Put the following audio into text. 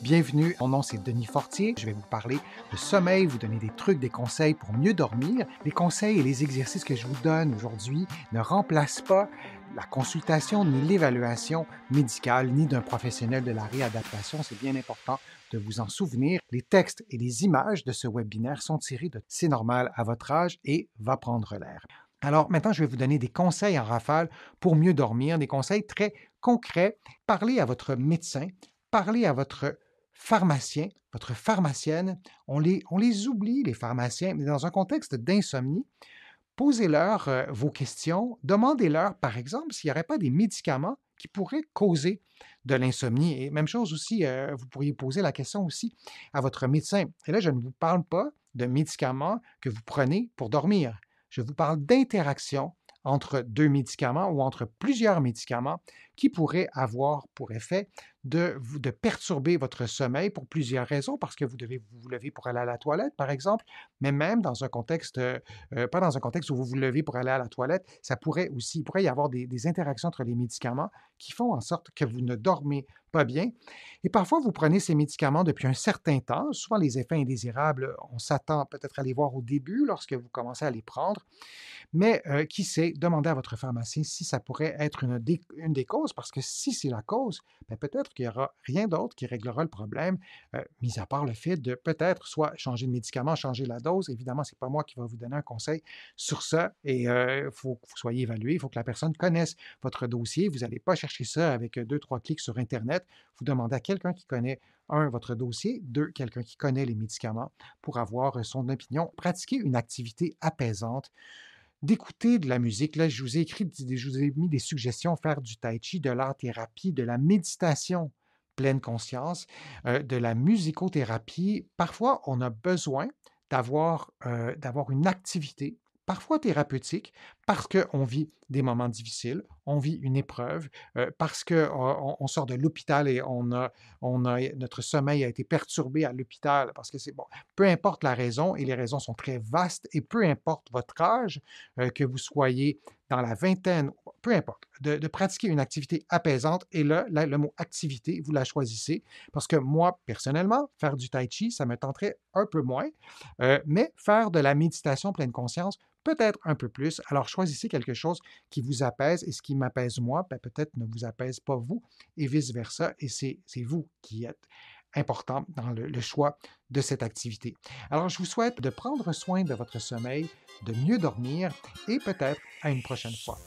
Bienvenue, mon nom c'est Denis Fortier. Je vais vous parler de sommeil, vous donner des trucs, des conseils pour mieux dormir. Les conseils et les exercices que je vous donne aujourd'hui ne remplacent pas la consultation ni l'évaluation médicale ni d'un professionnel de la réadaptation. C'est bien important de vous en souvenir. Les textes et les images de ce webinaire sont tirés de C'est normal à votre âge et va prendre l'air. Alors maintenant, je vais vous donner des conseils en rafale pour mieux dormir, des conseils très concrets. Parlez à votre médecin, parlez à votre pharmacien, votre pharmacienne. On les oublie, les pharmaciens, mais dans un contexte d'insomnie, posez-leur vos questions, demandez-leur, par exemple, s'il n'y aurait pas des médicaments qui pourraient causer de l'insomnie. Et même chose aussi, vous pourriez poser la question aussi à votre médecin. Et là, je ne vous parle pas de médicaments que vous prenez pour dormir. Je vous parle d'interaction entre deux médicaments ou entre plusieurs médicaments qui pourraient avoir pour effet de perturber votre sommeil pour plusieurs raisons, parce que vous devez vous lever pour aller à la toilette, par exemple, mais même dans un contexte, pas dans un contexte où vous vous levez pour aller à la toilette, il pourrait y avoir des interactions entre les médicaments qui font en sorte que vous ne dormez pas bien. Et parfois, vous prenez ces médicaments depuis un certain temps. Souvent, les effets indésirables, on s'attend peut-être à les voir au début lorsque vous commencez à les prendre. Mais qui sait, demandez à votre pharmacien si ça pourrait être une des causes, parce que si c'est la cause, ben peut-être qu'il n'y aura rien d'autre qui réglera le problème, mis à part le fait de peut-être soit changer de médicament, changer la dose. Évidemment, ce n'est pas moi qui va vous donner un conseil sur ça et il faut que vous soyez évalué, il faut que la personne connaisse votre dossier. Vous n'allez pas chercher ça avec deux, trois clics sur Internet. Vous demandez à quelqu'un qui connaît, un, votre dossier, deux, quelqu'un qui connaît les médicaments pour avoir son opinion. Pratiquer une activité apaisante, d'écouter de la musique. Là, je vous ai mis des suggestions, faire du tai chi, de l'art-thérapie, de la méditation pleine conscience, de la musicothérapie. Parfois, on a besoin d'avoir une activité, parfois thérapeutique, parce qu'on vit des moments difficiles, on vit une épreuve, parce qu'on sort de l'hôpital et notre sommeil a été perturbé à l'hôpital, parce que c'est bon, peu importe la raison, et les raisons sont très vastes, et peu importe votre âge, que vous soyez dans la vingtaine, peu importe, de pratiquer une activité apaisante. Et là, le mot activité, vous la choisissez, parce que moi, personnellement, faire du tai chi, ça me tenterait un peu moins, mais faire de la méditation pleine conscience, peut-être un peu plus. Alors, choisissez quelque chose qui vous apaise, et ce qui m'apaise moi, ben, peut-être ne vous apaise pas vous, et vice-versa, et c'est vous qui êtes important dans le choix de cette activité. Alors, je vous souhaite de prendre soin de votre sommeil, de mieux dormir et peut-être à une prochaine fois.